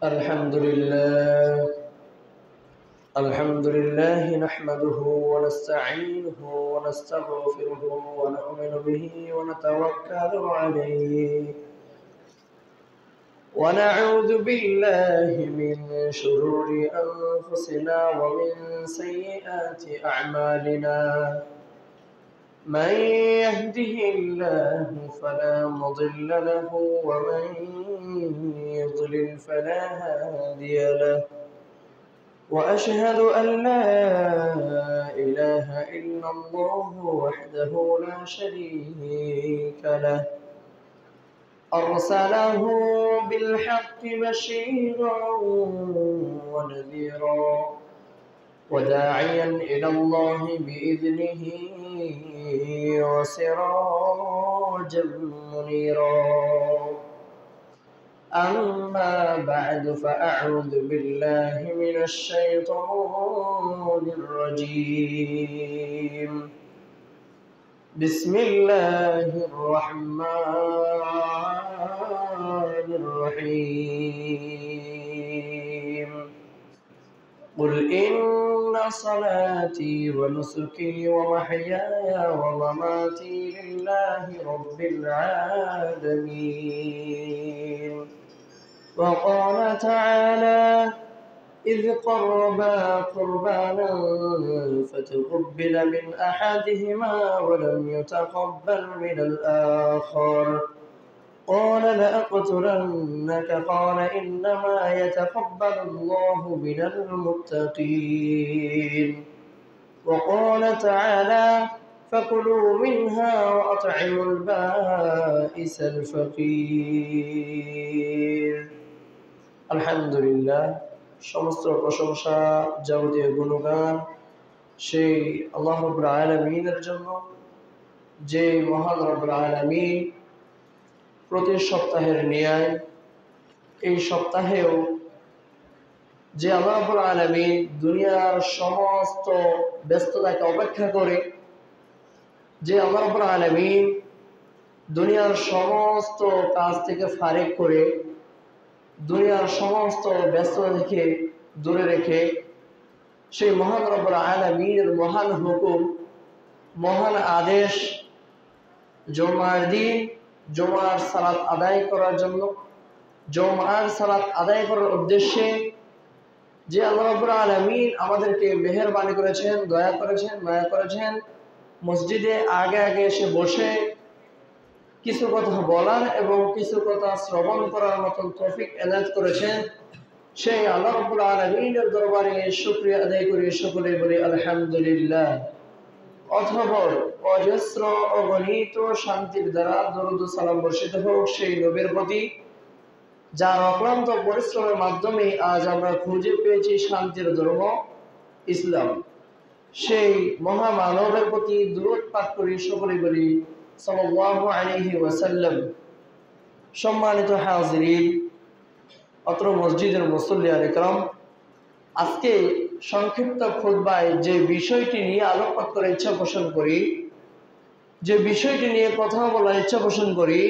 الحمد لله نحمده ونستعينه ونستغفره ونؤمن به ونتوكل عليه ونعوذ بالله من شرور أنفسنا ومن سيئات أعمالنا من يهده الله فلا مضل له ومن يضلل فلا هادي له وأشهد أن لا إله إلا الله وحده لا شريك له أرسله بالحق بشيرا ونذيرا وداعيا إلى الله بإذنه وسراجا منيرا أما بعد فأعوذ بالله من الشيطان الرجيم بسم الله الرحمن الرحيم قل إن صلاتي ونسكي ومحياي ومماتي لله رب العالمين وقال تعالى إذ قربا قربانا فتقبل من أحدهما ولم يتقبل من الآخر قال لأقتلنك قال إنما يتقبل الله من المتقين وقال تعالى فكلوا منها وأطعموا البائس الفقير الحمد لله সমস্ত প্রশংসা যাবতীয় গুণগান সেই আল্লাহ রাব্বুল আলামিনের জন্য, যে মহান রব্বুল আলামিন প্রতি সপ্তাহের ন্যায় এই সপ্তাহেও যে আল্লাহ রাব্বুল আলামিন দুনিয়ার সমস্ত ব্যস্ততাকে অপেক্ষা করে, যে আল্লাহ রাব্বুল আলামিন দুনিয়ার সমস্ত কাজ থেকে ফারেক করে, দুনিয়ার সমস্ত ব্যস্ততা থেকে দূরে রেখে সেই মহান রব্বুল আলামিনের মহান হুকুম, মহান আদেশ জুমার দিন জুমার সালাত আদায় করার জন্য, জুমার সালাত আদায় করার উদ্দেশ্যে যে আল্লাহ রাব্বুল আলামিন আমাদেরকে মেহেরবানি করেছেন, দয়া করেছেন, মায়া করেছেন, মসজিদে আগে আগে এসে বসে কিছু কথা বলার এবং কিছু কথা শ্রবণ করার মতন তৌফিক এনায়েত করেছেন, সেই আল্লাহ রাব্বুল আলামিনের দরবারে শুকরিয়া আদায় করি, সকলে বলি আলহামদুলিল্লাহ। অথবা অজস্র অগণিত শান্তির দ্বারা দরুদ ও সালাম বর্ষিত হোক সেই নবীর প্রতি, যার অক্লান্ত পরিশ্রমের মাধ্যমে আজ আমরা খুঁজে পেয়েছি শান্তির ধর্ম ইসলাম। সেই মহামানবের প্রতি দুরূদ পাঠ করি, সকলে বলি সাল্লাল্লাহু আলাইহি ওয়াসাল্লাম। সম্মানিত হাজিরিন, অত্র মসজিদের মুসল্লিয়ান ইকরাম, আজকে সংক্ষিপ্ত খুতবায় যে বিষয়টি নিয়ে আলোকপাত করার ইচ্ছা পোষণ করি, যে বিষয়টি নিয়ে কথা বলার ইচ্ছা পোষণ করি,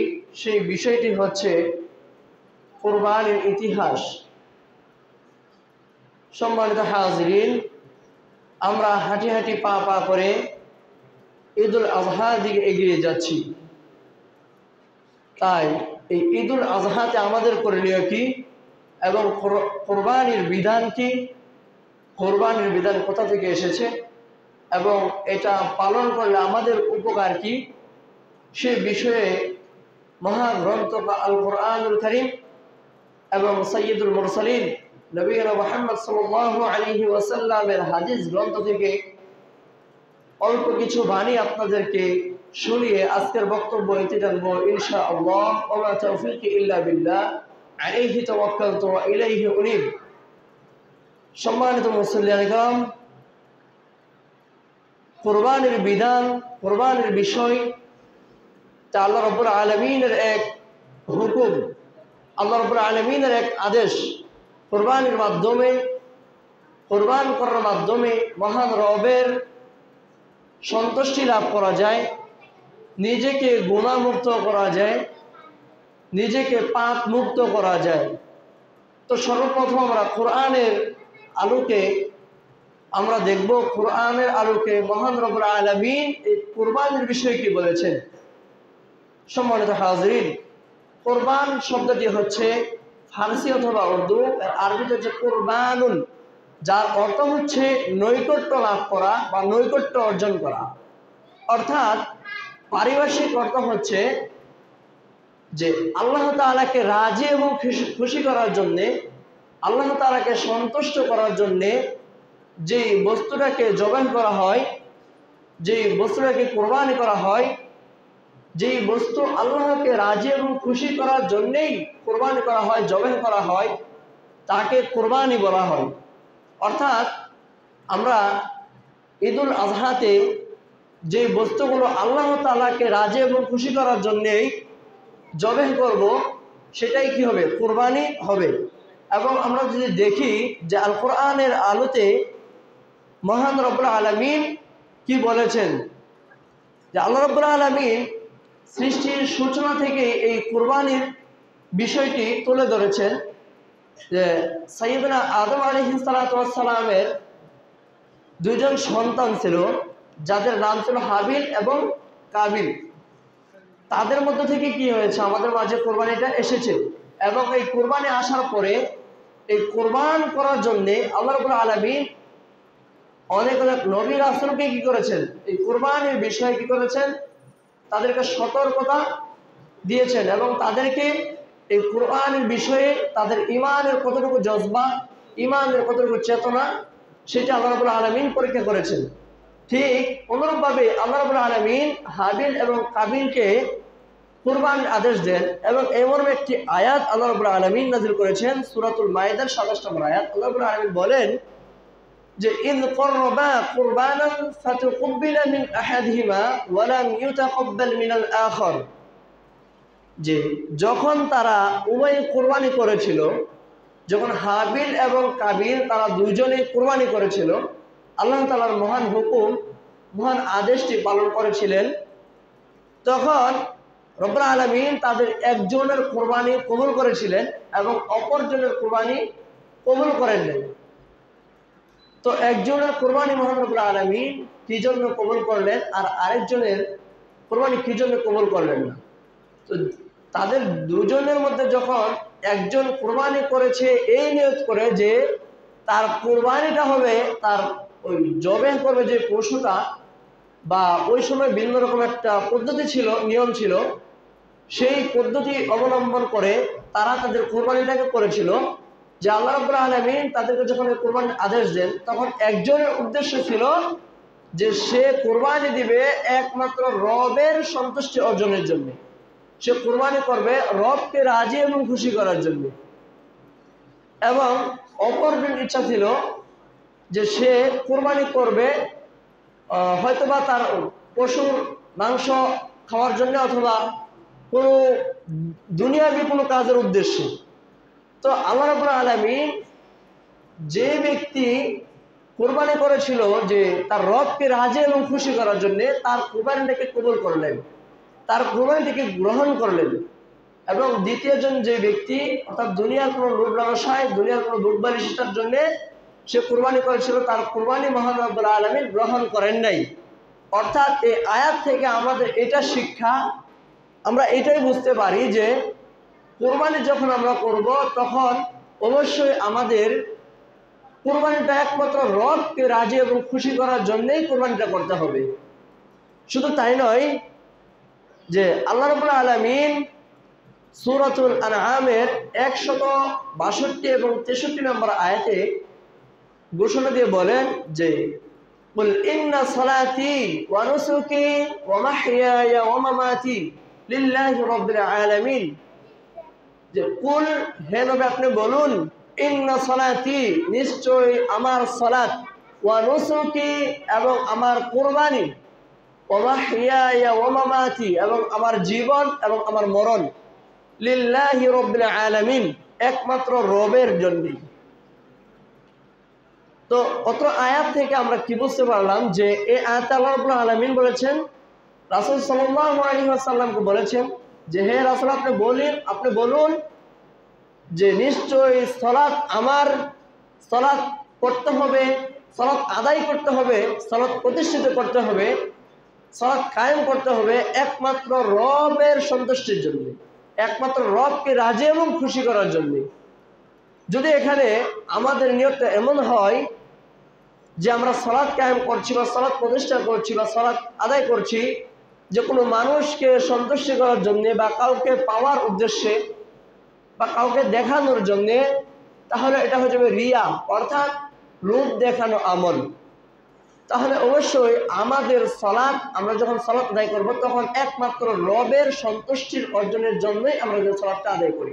সেই বিষয়টি হচ্ছে কুরবানির ইতিহাস। সম্মানিত হাজিরিন, আমরা হাঁটি হাঁটি পা পা করে ঈদুল আজহার দিকে এগিয়ে যাচ্ছি। তাই এই ঈদুল আজহাতে আমাদের করণীয় কি এবং কোরবানির বিধান কি, কোরবানির বিধান কোথা থেকে এসেছে এবং এটা পালন করলে আমাদের উপকার কি, সে বিষয়ে মহাগ্রন্থ আল কুরআনুল কারীম এবং সাইয়্যিদুল মুরসালিন নবীনা মুহাম্মদ সাল্লাল্লাহু আলাইহি ওয়াসাল্লামের হাদিস গ্রন্থ থেকে অল্প কিছু বাণী আপনাদেরকে শুনিয়ে আজকের বক্তব্য এতে জানবো ইনশাআল্লাহ। ওয়া মা তাওফীকি ইল্লা বিল্লাহ, আলাইহি তাওয়াক্কালতু ওয়া ইলাইহি উনীব। সম্মানিত মুসল্লিয়ান ইকরাম, কুরবানির বিধান, কুরবানির বিষয় তা আল্লাহ রাব্বুল আলামিনের এক হুকুম, আল্লাহ রাব্বুল আলামিনের এক আদেশ। কুরবানির মাধ্যমে, কুরবান করার মাধ্যমে মহান রবের সন্তুষ্টি লাভ করা যায়, নিজেকে গুনাহমুক্ত করা যায়, নিজেকে পাপ মুক্ত করা যায়। তো সর্বপ্রথম আমরা কোরআনের আলোকে আমরা দেখব, কোরআনের আলোকে মহান রব্বুল আলামিন এই কুরবানির বিষয়ে কি বলেছেন। সম্মানিত হাজিরিন, কোরবান শব্দটি হচ্ছে ফারসি অথবা উর্দু, এর আরবিতে হচ্ছে কুরবানুন, যার অর্থ হচ্ছে নৈকট্য লাভ করা বা নৈকট্য অর্জন করা। অর্থাৎ পারিভাষিক অর্থ হচ্ছে যে আল্লাহ তাআলাকে রাজি এবং খুশি করার জন্যে, আল্লাহ তাআলাকে সন্তুষ্ট করার জন্যে যেই বস্তুটাকে জবাই করা হয়, যেই বস্তুটাকে কোরবানি করা হয়, যেই বস্তু আল্লাহকে রাজি এবং খুশি করার জন্যেই কোরবানি করা হয়, জবাই করা হয়, তাকে কোরবানি বলা হয়। অর্থাৎ আমরা ঈদুল আজহাতে যে বস্তুগুলো আল্লাহ তাআলাকে রাজি এবং খুশি করার জন্যেই জবাই করব, সেটাই কি হবে? কোরবানি হবে। এবং আমরা যদি দেখি যে আল কোরআনের আলোতে মহান রব্বুল আলামিন কি বলেছেন, যে আল্লাহ রব্বুল আলামিন সৃষ্টির সূচনা থেকে এই কুরবানির বিষয়টি তুলে ধরেছেন। যে সাইয়েদনা আদম আলাইহিস সালাতু ওয়াস সালামের দুইজন সন্তান ছিল, যাদের নাম ছিল হাবিল এবং কাবিল। তাদের মধ্য থেকে কি হয়েছে, আমাদের মাঝে কোরবানিটা এসেছে। এবং এই কোরবানি আসার পরে এই কোরবান করার জন্যে আল্লাহ রাব্বুল আলামিন অনেক অনেক নবী রাসূলকে কি করেছেন, এই কোরবানির বিষয়ে কি করেছেন, তাদেরকে সতর্কতা দিয়েছেন এবং তাদেরকে এই কোরবানির বিষয়ে তাদের ইমানের কতটুকু জজবা, ইমানের কতটুকু চেতনা, সেটা আল্লাহ রাব্বুল আলামিন পরীক্ষা করেছেন। ঠিক অনুরূপভাবে আল্লাহ রাব্বুল আলামিন হাবিল এবং কাবিলকে কুরবানির আদেশ দেন এবং এমন একটি আয়াত আল্লাহ রাব্বুল আলামিন নাযিল করেছেন সূরাতুল মাইদার 27 নম্বর আয়াত। আল্লাহ রাব্বুল আলামিন বলেন যে ইয করবা কুরবানান ফাতুকব্বিলা মিন আহাদিহিমা ওয়া লাম ইউতাকাব্বাল মিনাল আখার, যে যখন তারা উভয় কুরবানি করেছিল, যখন হাবিল এবং কাবিল তারা দুইজনেই কুরবানি করেছিল, আল্লাহ তাআলার মহান হুকুম, মহান আদেশটি পালন করেছিলেন, তখন রব্বুল আলামিন তাদের একজনের কুরবানি কবুল করেছিলেন এবং অপরজনের কুরবানি কবুল করেন নাই। তো একজনের কুরবানি মহান রব্বুল আলামিন কি জন্য কবুল করলেন আর আরেকজনের কুরবানি কি জন্য কবুল করলেন না? তো তাদের দুজনের মধ্যে যখন একজন কুরবানি করেছে এই নিয়ত করে যে তার কুরবানিটা হবে, তার ওই জবাই করবে যে পশুটা, বা ওই সময় ভিন্ন রকম একটা পদ্ধতি ছিল, নিয়ম ছিল, সেই পদ্ধতি অবলম্বন করে তারা তাদের কুরবানিটাকে করেছিল। যে আল্লাহ রাব্বুল আলামিন তাদেরকে যখন কুরবানির আদেশ দেন, তখন একজনের উদ্দেশ্য ছিল যে সে কুরবানি দিবে একমাত্র রবের সন্তুষ্টি অর্জনের জন্য, সে কুরবানি করবে রবকে রাজি এবং খুশি করার জন্য। এবং অপরজনের ইচ্ছা ছিল যে সে কুরবানি করবে হয়তোবা তার পশুর মাংস খাওয়ার জন্য অথবা কোনো দুনিয়াবি কোনো কাজের উদ্দেশ্যে। তো আল্লাহ রাব্বুল আলামিন যে ব্যক্তি কুরবানি করেছিল যে তার রবকে রাজি এবং খুশি করার জন্য, তার কুরবানিটাকে কবুল করলেন, তার কুরবানিটাকে গ্রহণ করলেন। এবং দ্বিতীয়জন যে ব্যক্তি, অর্থাৎ দুনিয়ার কোনো লোভ লালসায়, দুনিয়ার কোনো দুঃখ বালিশতার জন্য সে কুরবানি করেছিল, তার কুরবানি মহান রব্বুল আলামিন গ্রহণ করেন নাই। অর্থাৎ এই আয়াত থেকে আমাদের এটা শিক্ষা, আমরা এটাই বুঝতে পারি যে কুরবানি যখন আমরা করব, তখন অবশ্যই আমাদের কুরবানিটা একমাত্র রবকে রাজি এবং খুশি করার জন্যই কুরবানিটা করতে হবে। শুধু তাই নয়, যে আল্লাহ রাব্বুল আলামিন সূরাতুল আনআমের 162 এবং 63 নম্বর আয়াতে ঘোষণা দিয়ে বলেন যে কুল ইন্না সালাতি ওয়া নুসুকি ওয়া মাহইয়ায়া ওয়া মামাতি লিল্লাহি রাব্বিল আলামিন, যে কুল, হে নবী আপনি বলুন, ইন্না সালাতি, নিশ্চয় আমার সালাত, ওয়া নুসুকি এবং আমার কুরবানি, ওয়া মাহইয়ায়া ওয়া মামাতি এবং আমার জীবন এবং আমার মরণ, লিল্লাহি রাব্বিল আলামিন, একমাত্র রবের জন্য। তো অত আয়াত থেকে আমরা কি বুঝতে পারলাম যে এই আয়াতে আল্লাহ রাব্বুল আলামিন বলেছেন, রাসূল সাল্লাল্লাহু আলাইহি ওয়াসাল্লামকে বলেছেন যে হে রাসূল আপনি বলুন যে নিশ্চয়ই সালাত আমার, সালাত করতে হবে, সালাত আদায় করতে হবে, সালাত প্রতিষ্ঠিত করতে হবে, সালাত কায়েম করতে হবে একমাত্র রবের সন্তুষ্টির জন্য, একমাত্র রবকে রাজি এবং খুশি করার জন্য। যদি এখানে আমাদের নিয়তটা এমন হয় যে আমরা সালাত কায়েম করছি বা সালাত প্রতিষ্ঠা করছি বা সালাত আদায় করছি যে কোনো মানুষকে সন্তুষ্টি করার জন্যে বা কাউকে পাওয়ার উদ্দেশ্যে বা কাউকে দেখানোর জন্যে, তাহলে এটা হয়ে যাবে রিয়া, অর্থাৎ লোক দেখানো আমল। তাহলে অবশ্যই আমাদের সালাত, আমরা যখন সালাত আদায় করব তখন একমাত্র রবের সন্তুষ্টির অর্জনের জন্যই আমরা সালাতটা আদায় করি।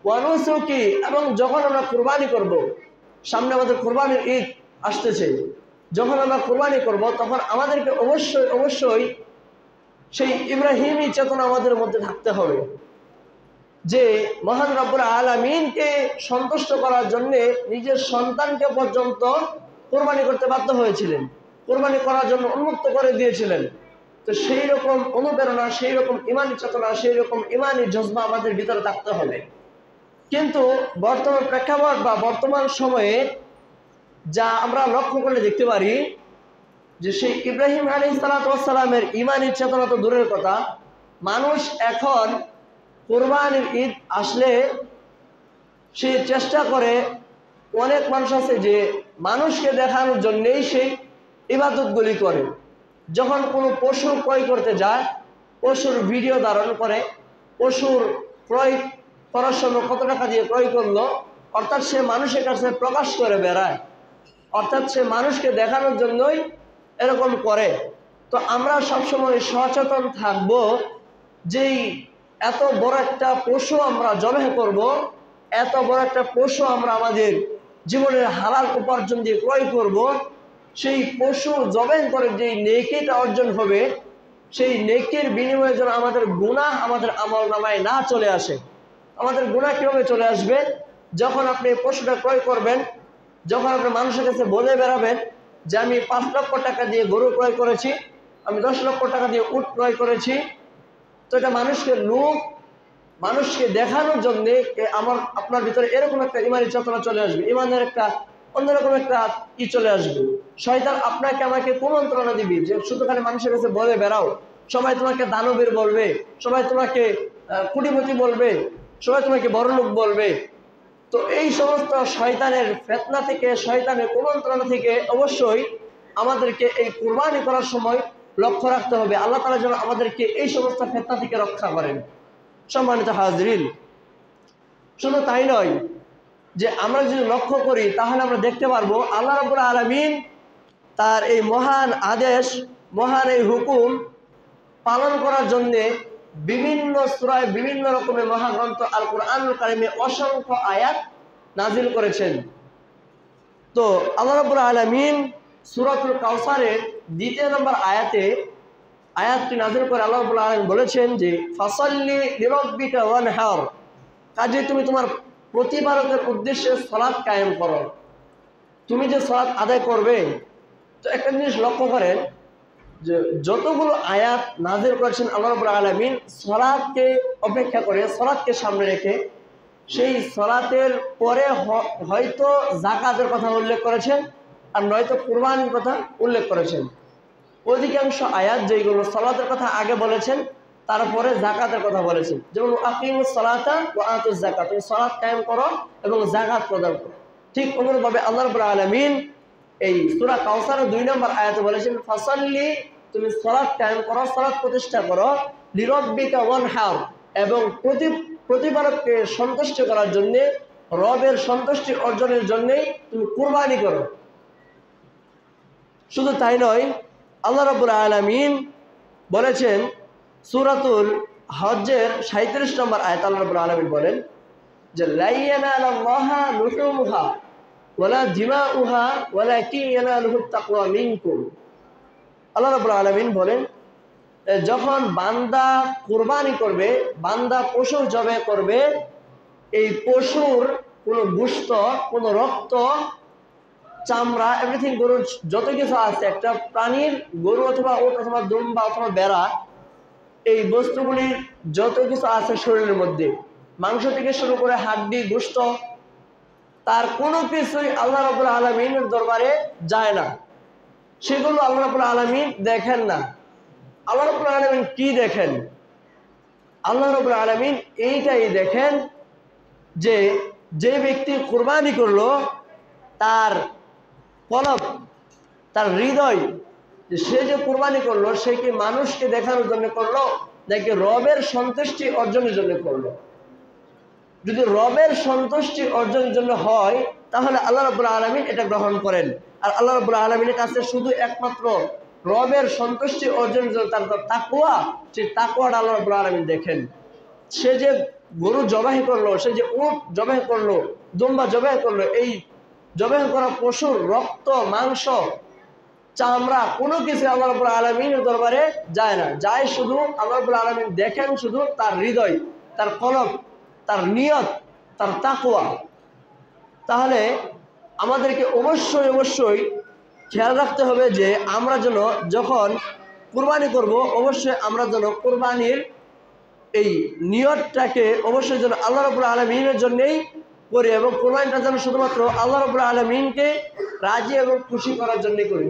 ওয়ানুসুকি, এবং যখন আমরা কুরবানি করব, সামনে আমাদের কুরবানির ঈদ আসতেছে, যখন আমরা কুরবানি করব তখন আমাদেরকে অবশ্যই অবশ্যই সেই ইব্রাহিমী চেতনা আমাদের মধ্যে থাকতে হবে যে মহান রব্বুল আলামিনকে সন্তুষ্ট করার জন্য নিজের সন্তানকে পর্যন্ত কুরবানি করতে বাধ্য হয়েছিলেন, কুরবানি করার জন্য উন্মুক্ত করে দিয়েছিলেন। তো সেই রকম অনুপ্রেরণা, সেই রকম ইমানি চেতনা, সেই রকম ইমানি জজবা আমাদের ভিতরে থাকতে হবে। কিন্তু বর্তমান প্রেক্ষাপট বা বর্তমান সময়ে যা আমরা লক্ষ্য করে দেখতে পারি যে সেই ইব্রাহিম আলাইহিস সালামের ইমানি চেতনা তো দূরের কথা, মানুষ এখন কুরবানির ঈদ আসলে সে চেষ্টা করে, অনেক মানুষ আছে যে মানুষকে দেখানোর জন্যেই সেই ইবাদতগুলি করে। যখন কোনো পশু ক্রয় করতে যায়, পশুর ভিডিও ধারণ করে, পশুর ক্রয় করার সময় কত টাকা দিয়ে ক্রয় করলো, অর্থাৎ সে মানুষের কাছে প্রকাশ করে বেড়ায়, অর্থাৎ সে মানুষকে দেখানোর জন্যই এরকম করে। তো আমরা সবসময় সচেতন থাকব যেই এত বড় একটা পশু আমরা জবাহ করব, এত বড় একটা পশু আমরা আমাদের জীবনের হালাল উপার্জন দিয়ে ক্রয় করব, সেই পশু জবাহ করে যেই নেকিটা অর্জন হবে, সেই নেকির বিনিময়ে যেন আমাদের গুনাহ আমাদের আমল নামায় না চলে আসে। আমাদের গুনাহ কীভাবে চলে আসবে? যখন আপনি পশুটা ক্রয় করবেন, যখন আপনি মানুষের কাছে বলে বেড়াবেন যে আমি 5 লক্ষ টাকা দিয়ে গরু ক্রয় করেছি, আমি 10 লক্ষ টাকা দিয়ে উট ক্রয় করেছি, তো এটা মানুষকে দেখানোর জন্যে আপনার ভিতরে এরকম একটা ইমানি চেতনা চলে আসবে, ইমানের একটা অন্যরকম একটা চলে আসবে। শয়তান আপনাকে আমাকে কুমন্ত্রণা দিবি যে শুধু খালি মানুষের কাছে বলে বেড়াও, সবাই তোমাকে দানবীর বলবে, সবাই তোমাকে কোটিপতি বলবে, সবাই তোমাকে বড়লোক বলবে। তো এই সমস্ত শয়তানের ফিতনা থেকে, শয়তানের কুমন্ত্রণা থেকে অবশ্যই আমাদেরকে এই কুরবানি করার সময় লক্ষ্য রাখতে হবে। আল্লাহ তাআলা যেন আমাদেরকে এই সমস্ত ফিতনা থেকে রক্ষা করেন। সম্মানিত হাজরিন, শুধু তাই নয় যে আমরা যদি লক্ষ্য করি তাহলে আমরা দেখতে পারবো আল্লাহ রাব্বুল আলামিন তার এই মহান আদেশ, মহান এই হুকুম পালন করার জন্যে বিভিন্ন সূরায়, বিভিন্ন রকমের মহাগ্রন্থ আল কুরআনুল কারীমে অসংখ্য আয়াত নাজিল করেছেন। তো আল্লাহ রাব্বুল আলামিন সূরাতুল কাউসারের 2 নম্বর আয়াতটি নাজিল করে আল্লাহ রাব্বুল আলামিন বলেছেন যে ফাসাল্লি লিরাব্বিকা ওয়ানহার, কাজে তুমি তোমার প্রতিপালকের উদ্দেশ্যে সালাত কায়েম করো। তুমি যে সালাত আদায় করবে, তো একটা জিনিস লক্ষ্য করেন যে যতগুলো আয়াত নাজিল করেছেন আল্লাহ রাব্বুল আলামিন সালাতকে অপেক্ষা করে, সালাতকে সামনে রেখে, সেই সালাতের পরে হয়তো যাকাতের কথা উল্লেখ করেছেন আর নয়তো কুরবানির কথা উল্লেখ করেছেন। অধিকাংশ আয়াত যেগুলো সালাতের কথা আগে বলেছেন তারপরে যাকাতের কথা বলেছেন, যেমন আকিমুস সালাতা ওয়া আতুজ যাকাত, তুমি সালাত কায়েম করো এবং যাকাত প্রদান করো। ঠিক অনুরূপভাবে আল্লাহ রাব্বুল আলামিন এই সূরা কাউসারের 2 নম্বর আয়াতে বলেছেন ফাসাল্লি, তুমি সালাত কায়েম করো, সালাত প্রতিষ্ঠা করো, লিরাব্বিকা ওয়ানহার, এবং প্রতিপালককে সন্তুষ্ট করার জন্যে, রবের সন্তুষ্টি অর্জনের জন্যেই তুমি কুরবানি করো। শুধু তাই নয়, আল্লাহ রাব্বুল আলামিন বলেছেন সূরাতুল হজ্জের 37 নম্বর আয়াত আল্লাহ রাব্বুল আলামিন বলেন যে লা ইয়ানালুল্লাহা লুহুমুহা ওয়ালা দিমাউহা ওয়ালাকিন ইয়ানালুহুত তাকওয়া মিনকুম। আল্লাহ রাব্বুল আলামিন বলেন যখন বান্দা কুরবানি করবে, বান্দা পশু জবাই করবে, এই পশুর কোনো গোশত, কোনো রক্ত, চামড়া, এভরিথিং, গরুর যত কিছু আছে, একটা প্রাণীর, গরু অথবা উট অথবা দুম্বা অথবা বেড়া, এই বস্তুগুলির যত কিছু আছে শরীরের মধ্যে, মাংস থেকে শুরু করে হাড্ডি গোশত তার কোনো কিছুই আল্লাহ রাব্বুল আলামিনের দরবারে যায় না, সেগুলো আল্লাহ রাব্বুল আলামিন দেখেন না। আল্লাহ রাব্বুল আলামিন কি দেখেন? আল্লাহ রাব্বুল আলামিন এইটাই দেখেন যে যে ব্যক্তি কুরবানি করলো তার কলব, তার হৃদয়, যে সে যে কুরবানি করলো সে কি মানুষকে দেখানোর জন্য করলো নাকি রবের সন্তুষ্টি অর্জনের জন্য করলো। যদি রবের সন্তুষ্টি অর্জনের জন্য হয় তাহলে আল্লাহ রাব্বুল আলামিন এটা গ্রহণ করেন। আর আল্লাহ রাব্বুল আলামিনের কাছে শুধু একমাত্র রবের সন্তুষ্টি অর্জনের জন্য তার তাকওয়া, সেই তাকওয়াটা আল্লাহ রাব্বুল আলামিন দেখেন। সে যে গরু জবাই করলো, সে যে উট জবাই করলো, দুম্বা জবাই করলো, এই জবাই করা পশুর রক্ত, মাংস, চামড়া কোনো কিছু আল্লাহ রাব্বুল আলামিনের দরবারে যায় না, যায় শুধু আল্লাহ রাব্বুল আলামিন দেখেন শুধু তার হৃদয়, তার কলব, তার নিয়ত, তার তাকওয়া। তাহলে আমাদেরকে অবশ্যই অবশ্যই খেয়াল রাখতে হবে যে আমরা যেন যখন কুরবানি করব অবশ্যই আমরা যেন কুরবানির এই নিয়তটাকে অবশ্যই যেন আল্লাহ রাব্বুল আলামিনের জন্যই করি এবং কুরবানিটা যেন শুধুমাত্র আল্লাহ রাব্বুল আলামিনকে রাজি এবং খুশি করার জন্যই করি।